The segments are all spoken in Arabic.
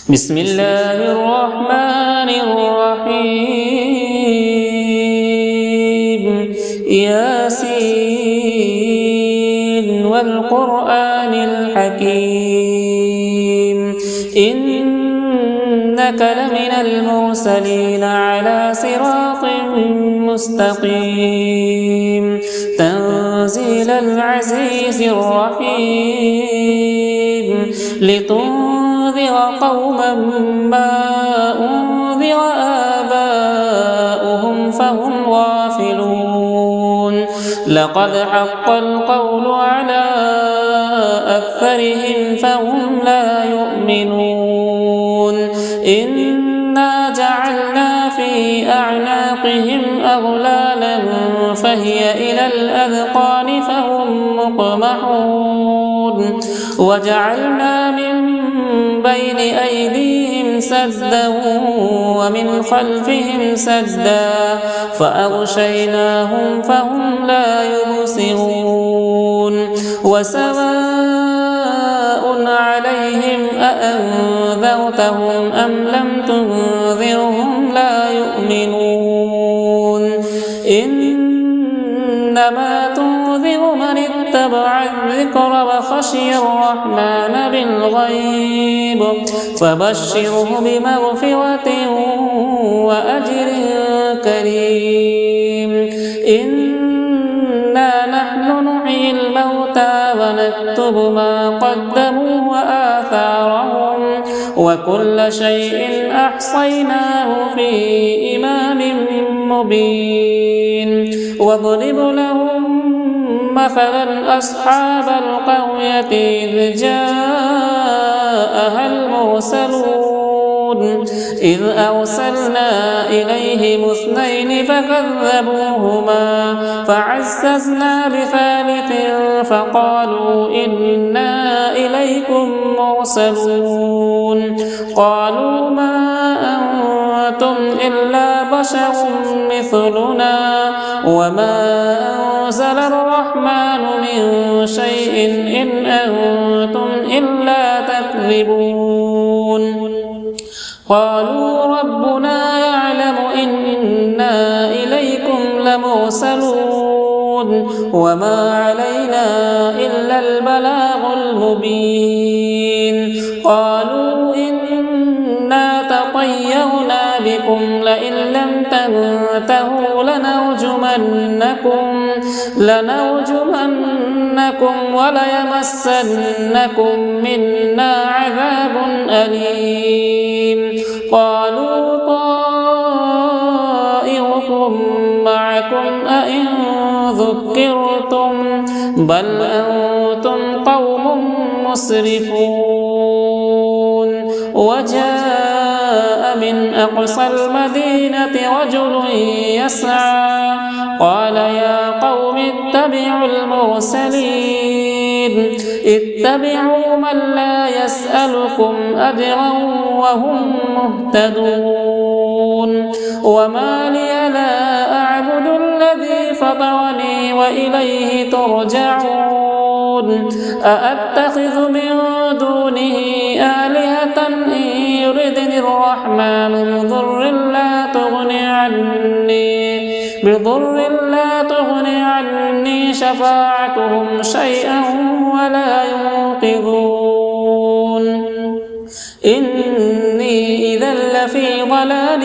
بسم الله الرحمن الرحيم ياسين والقرآن الحكيم إنك لمن المرسلين على صراط مستقيم تنزيل العزيز الرحيم لتنذر قوما ما أنذر آباؤهم فهم غافلون لقد حق القول على أكثرهم فهم لا يؤمنون إنا جعلنا في أعناقهم أغلالا فهي إلى الأذقان فهم مقمحون وجعلنا من بين أيديهم سدا ومن خلفهم سدا فأغشيناهم فهم لا يبصرون وسواء عليهم أأنذرتهم أم لم تنذرهم لا يؤمنون إنما تنذر من اتبع الذكر وخشي الرحمن بالغيب فبشره بمغفرة وأجر كريم إنا نحن نحيي الموتى ونكتب ما قدموا وآثارهم وكل شيء أحصيناه في إمام مبين واضرب لهم مثلا أصحاب القرية إذ جاءها المرسلون إذ أرسلنا إليهم اثنين فكذبوهما فعززنا بثالث فقالوا إنا إليكم مرسلون قالوا ما أنتم إلا بشر مثلنا وما أنزل الرحمن من شيء إن أنتم إلا تكذبون قالوا ربنا يعلم إنا إليكم لمرسلون وما علينا إلا البلاغ المبين قالوا إنا تطيرنا بكم لئن لم تنتهوا لنرجمنكم وليمسنكم منا عذاب أليم قالوا طائركم معكم أئن ذكرتم بل أنتم قوم مسرفون وجاء من أقصى المدينة رجل يسعى قال يا قوم اتبعوا المرسلين اتبعوا من لا يسألكم أجرا وهم مهتدون وما لي لا أعبد الذي فطرني وإليه ترجعون أأتخذ من دونه آلهة إن يردني الرحمن بضر لا تغني عني شفاعتهم شيئا ولا ينقذون إني إذا لفي ضلال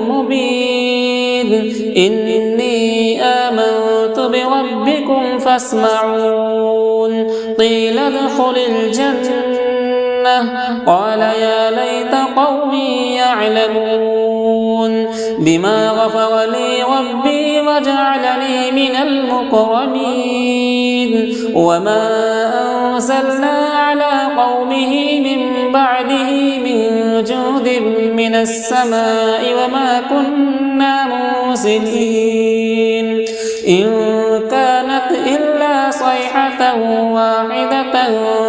مبين إني آمنت بربكم فاسمعون قيل ادخل الجنة قال يا ليت قومي يعلمون بما غفر لي ربي وجعلني من المكرمين وما أنزلنا على قومه من بعده من جود من السماء وما كنا منزلين إن كانت إلا صيحة واحدة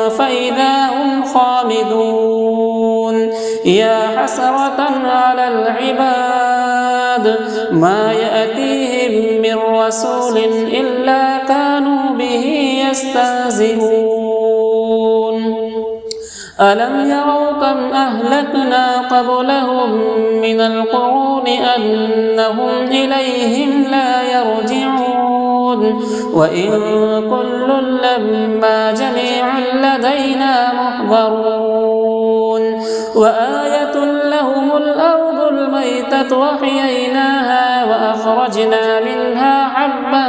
فإذا هم خامدون يا حسرة على العباد ما يأتيهم من رسول إلا كانوا به يستهزئون ألم يروا كم أهلكنا قبلهم من القرون أنهم إليهم لا يرجعون وإن كل لما جميع لدينا محضرون وآية لهم الأرض الميتة وحييناها وأخرجنا منها حبا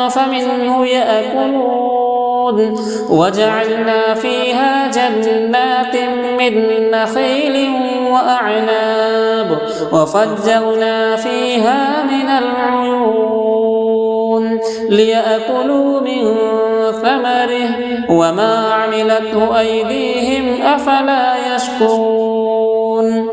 فمنه يأكلون وجعلنا فيها جنات من نخيل وأعناب وفجرنا فيها من العيون ليأكلوا من ثمره وما عملته أيديهم أفلا يشكرون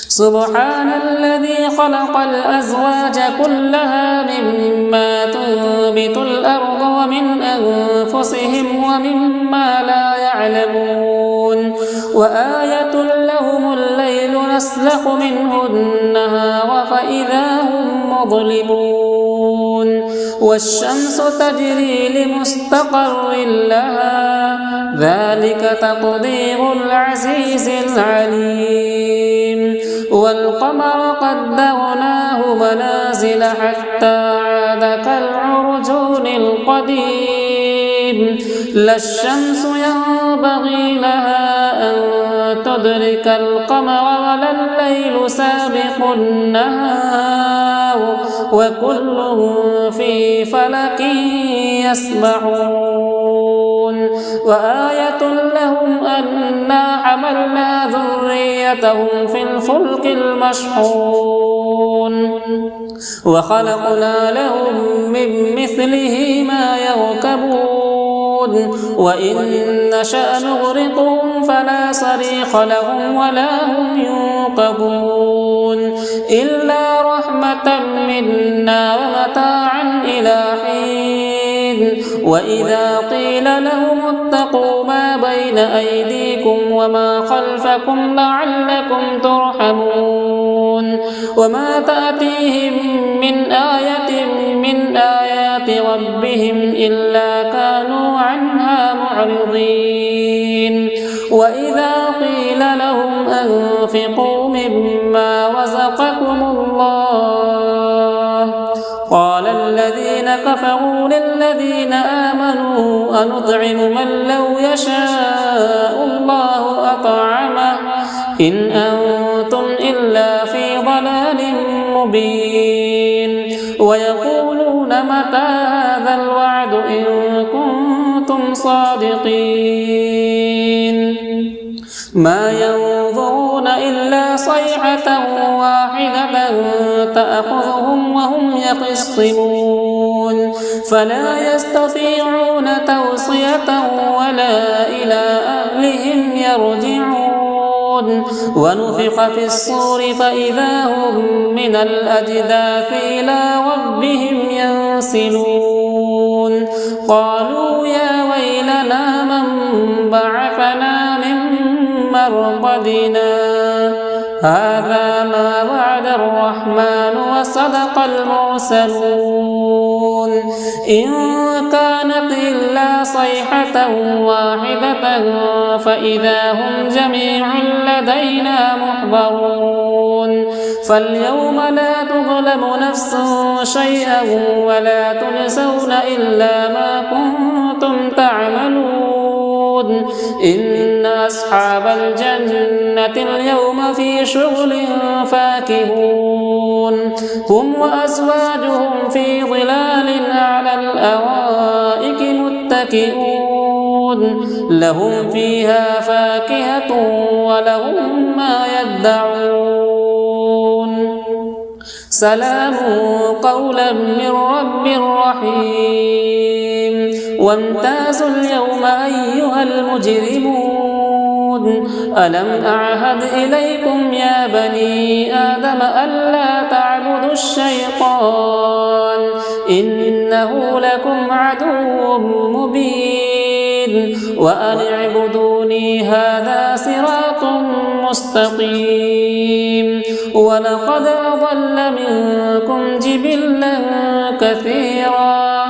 سبحان الذي خلق الأزواج كلها مما تنبت الأرض ومن أنفسهم ومما لا يعلمون وآية لهم الليل نسلخ منه النهار فإذا هم مظلمون والشمس تجري لمستقر لها ذلك تقدير العزيز العليم والقمر قدرناه منازل حتى عاد كالعرجون القديم لا الشمس ينبغي لها أن تدرك القمر ولا الليل سابق النهار وكل في فلك يسبحون وآية لهم أنا حملنا ذريتهم في الفلك المشحون وخلقنا لهم من مثله ما يركبون وإن نشأ نغرقهم فلا صريخ لهم ولا هم ينقذون إلا رحمة منا ومتاعا إلى حين وإذا قيل لهم اتقوا ما بين أيديكم وما خلفكم لعلكم ترحمون وما تأتيهم من آية من آيات ربهم إلا كانوا عنها معرضين وإذا قيل لهم أنفقوا مما رزقكم الله قال الذين كفروا للذين آمنوا أنطعم من لو يشاء الله أطعمه إن أنتم إلا في ضلال مبين ويقولون متى هذا الوعد إن كنتم صادقين ما ينظرون إلا صيحة واحدة تأخذهم وهم يخصمون فلا يستطيعون توصية ولا إلى أهلهم يرجعون ونفخ في الصور فإذا هم من الأجداث إلى ربهم ينسلون قالوا يا ويلنا من بعثنا من مرقدنا هذا ما وعد الرحمن وصدق المرسلون إن كانت إلا صيحة واحدة فإذا هم جميع لدينا محضرون فاليوم لا تظلم نفس شيئا ولا تجزون إلا ما كنتم تعملون إن أصحاب الجنة اليوم في شغل فاكهون هم وأزواجهم في ظلال على الأرائك متكئون لهم فيها فاكهة ولهم ما يدعون سلام قولا من رب رحيم وامتازوا اليوم أيها المجرمون ألم أعهد إليكم يا بني آدم ألا تعبدوا الشيطان إنه لكم عدو مبين وأن اعبدوني هذا صراط مستقيم ولقد أضل منكم جبلا كثيرا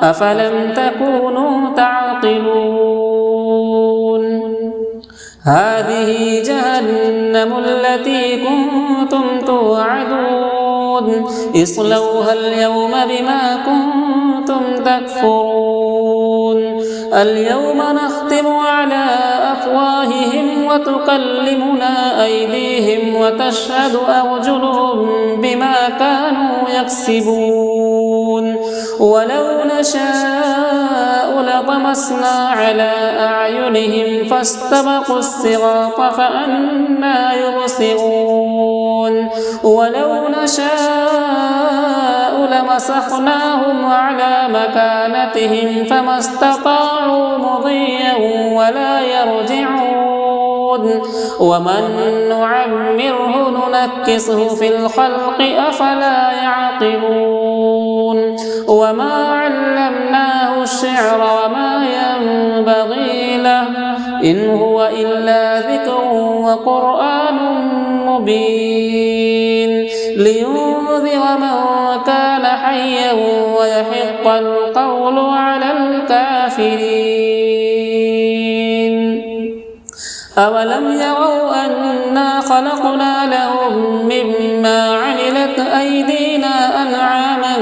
أفلم تكونوا تعقلون هذه جهنم التي كنتم توعدون اصلوها اليوم بما كنتم تكفرون اليوم نختم على أفواههم وتكلمنا أيديهم وتشهد أرجلهم بما كانوا يكسبون ولو نشاء لطمسنا على أعينهم فاستبقوا الصراط فأنى يبصرون ولو نشاء لمسخناهم على مكانتهم فما استطاعوا مضيا ولا يرجعون ومن نعمره ننكسه في الخلق أفلا يعقلون وما علمناه الشعر وما ينبغي له إن هو إلا ذكر وقرآن مبين لينذر من كان حيا ويحق القول على الكافرين أولم يروا أنا خلقنا لهم مما عملت أيدينا أنعاما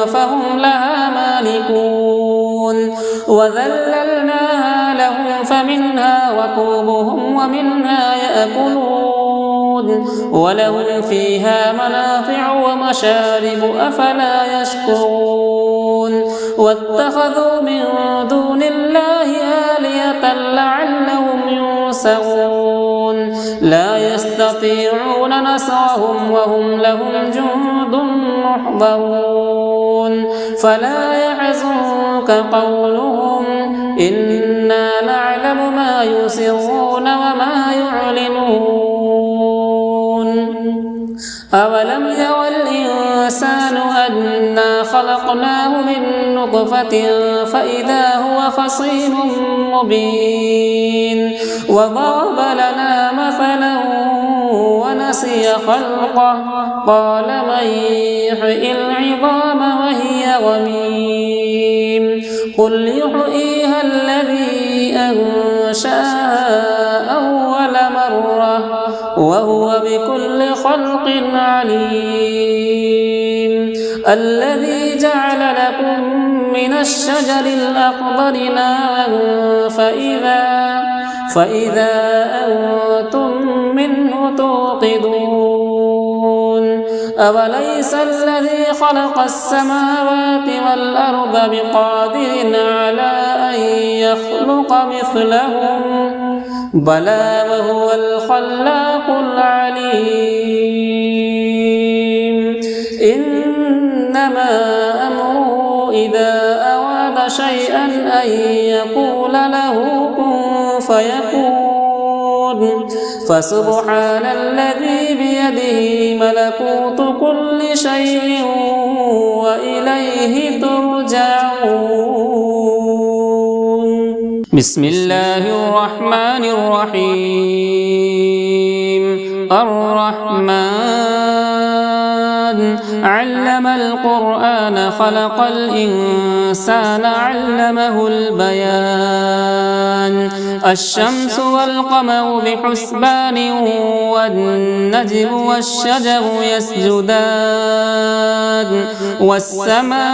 فهم لها مالكون وذللناها لهم فمنها ركوبهم ومنها يأكلون ولهم فيها منافع ومشارب أفلا يشكرون واتخذوا من دون الله آلهة لعلهم ينصرون لا يستطيعون نصرهم وهم لهم جند محضرون فلا يحزنك قولهم إنا نعلم ما يسرون وما يعلنون أولم ير الإنسان أنا خلقناه من نطفة فإذا هو خصيم مبين وضرب لنا مثلا ونسي خلقه قال من يحيي العظام وهي رميم قل يحييها الذي أنشأها أول مرة وهو بكل خلق عليم الذي جعل لكم من الشجر الأخضر نارا فإذا أنتم منه توقدون أوليس الذي خلق السماوات والأرض بقادر على أن يخلق مثلهم بلى وهو الخلاق العليم إنما أمره إذا أراد شيئا أن يقول له كن فيكون فسبحان الذي بيده ملكوت كل شيء وإليه ترجعون بسم الله الرحمن الرحيم الرحمن علم القرآن خلق الإنسان علمه البيان الشمس والقمر بحسبان والنجم والشجر يسجدان والسماء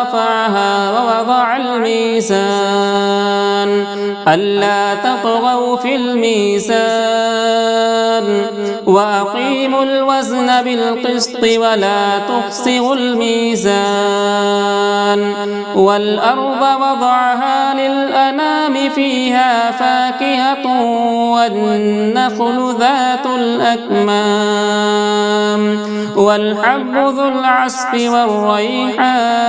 رفعها ووضع الميزان ألا تطغوا في الميزان وأقيموا الوزن بالقسط ولا تخسروا الميزان والأرض وضعها للأنام فيها فاكهة والنخل ذات الأكمام والحب ذو العصف والريحان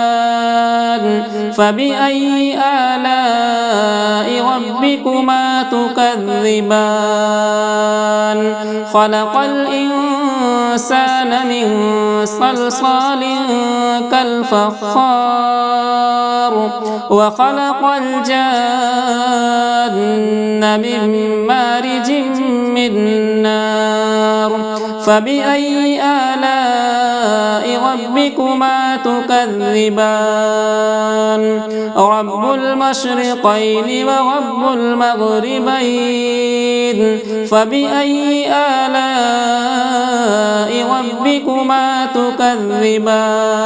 فبأي آلاء ربكما تكذبان خلق الإنسان من صلصال كالفخار وخلق الجان من مارج من نار فبأي آلاء ربكما تكذبان رب المشرقين ورب المغربين فبأي آلاء ربكما تكذبان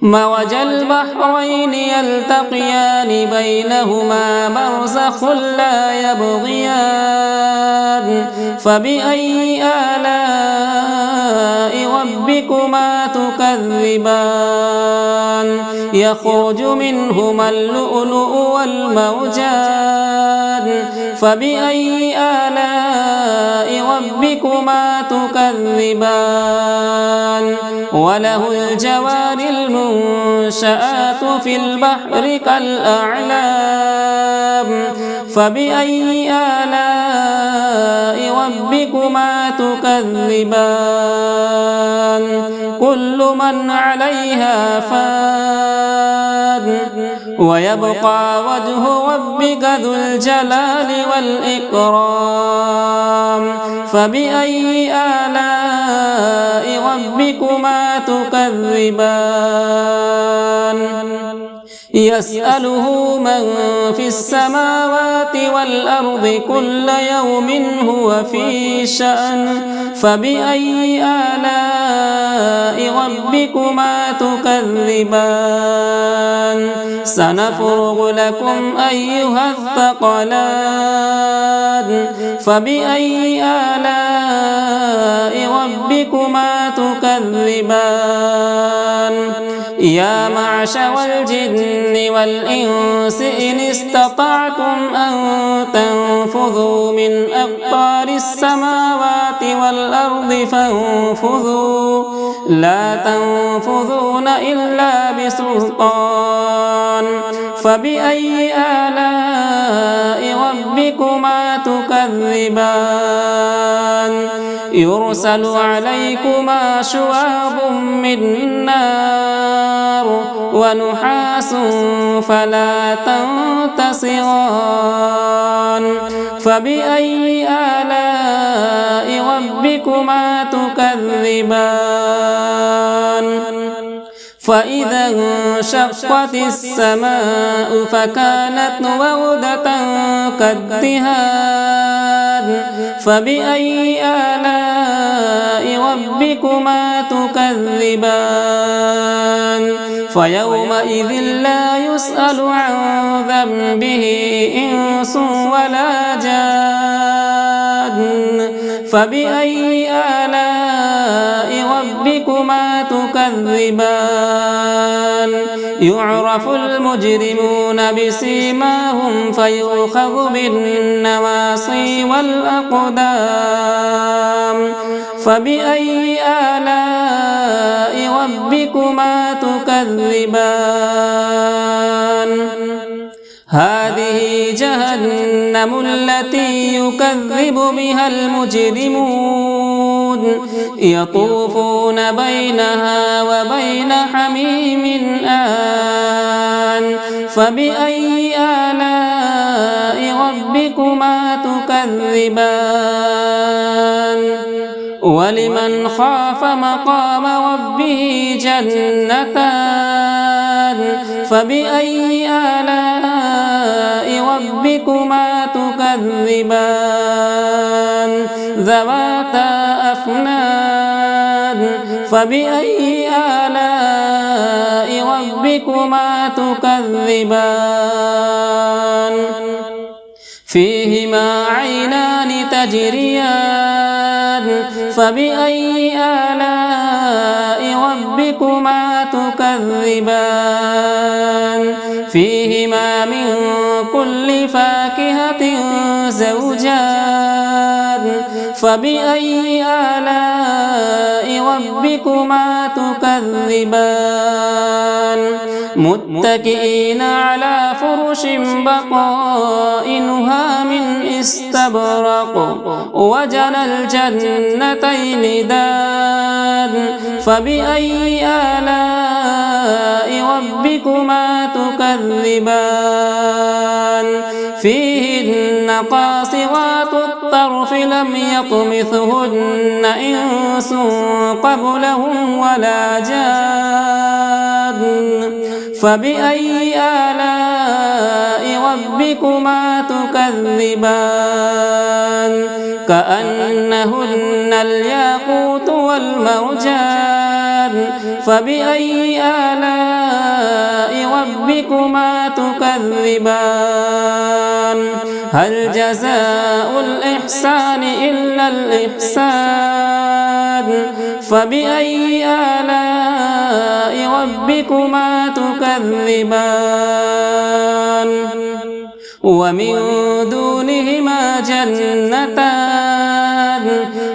مرج البحرين يلتقيان بينهما برزخ لا يبغيان فبأي آلاء ربكما تكذبان يخرج منهما اللؤلؤ والمرجان فبأي آلاء ربكما تكذبان وله الجوار المنشآت في البحر كالأعلام فبأي آلاء ربكما تكذبان كل من عليها فان ويبقى وجه ربك ذو الجلال والإكرام فبأي آلاء ربكما تكذبان يسأله من في السماوات والأرض كل يوم هو في شأن فبأي آلاء ربكما تكذبان سنفرغ لكم أيها الثقلان فبأي آلاء ربكما تكذبان يا معشر الجن والإنس إن استطعتم أن تنفذوا من أقطار السماوات والأرض فانفذوا لا تنفذون إلا بسلطان فبأي آلاء ربكما تكذبان يرسل عليكما شواظ من نار ونحاس فلا تنتصران فبأي آلاء ربكما تكذبان فإذا انشقت السماء فكانت وردة كالدهان فبأي آلاء ربكما تكذبان فيومئذ لا يسأل عن ذنبه إنس ولا جان فبأي آلاء ربكما تكذبان يعرف المجرمون بسيماهم فيؤخذ بالنواصي والأقدام فبأي آلاء ربكما تكذبان هذه جهنم التي يكذب بها المجرمون يطوفون بينها وبين حميم آن فبأي آلاء ربكما تكذبان ولمن خاف مقام ربه جنتان فبأي آلاء ربكما تكذبان ذواتا أفنان فبأي آلاء ربكما تكذبان فيهما عينان تجريان فبأي آلاء ربكما تكذبان فيهما من كل فاكهة زوجان فبأي آلاء ربكما تكذبان متكئين على فرش بطائنها من استبرق وجنى الجنتين دان فبأي آلاء ربكما تكذبان فيهن قاصرات الطرف لم يطمثهن إنس قبلهم ولا جان فبأي آلاء ربكما تكذبان كأنهن الياقوت والمرجان فبأي آلاء ربكما تكذبان هل جزاء الإحسان إلا الإحسان فبأي آلاء ربكما تكذبان ومن دونهما جنتان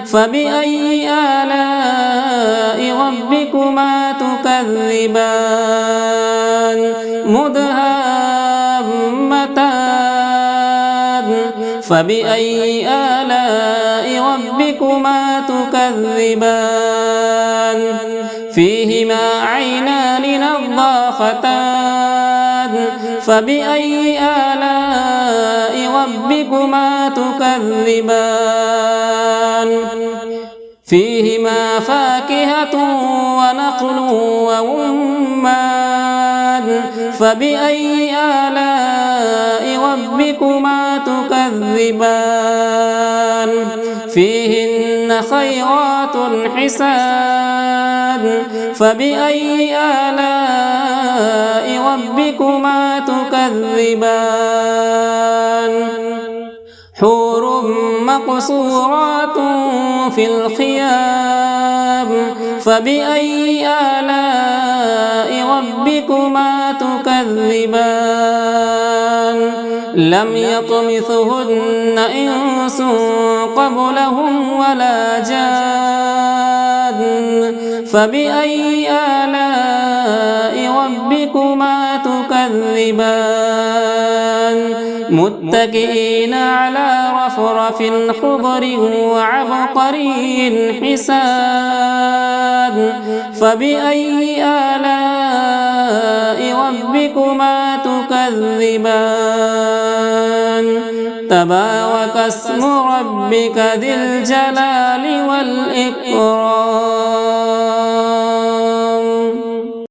فبأي آلاء ربكما تكذبان مدهامتان فبأي آلاء ربكما تكذبان فيهما عينان نضاختان فبأي آلاء ربكما تكذبان فيهما فاكهة ونخل ورمان فبأي آلاء ربكما تكذبان فيهن خيرات حسان فبأي آلاء ربكما تكذبان حور مقصورات في الخيام فبأي آلاء ربكما تكذبان لم يطمثهن إنس قبلهم ولا جان فبأي آلاء ربكما تكذبان متكئين على رفرف خضر وعبقري حسان فبأي آلاء ربكما تكذبان تبارك اسم ربك ذي الجلال والإكرام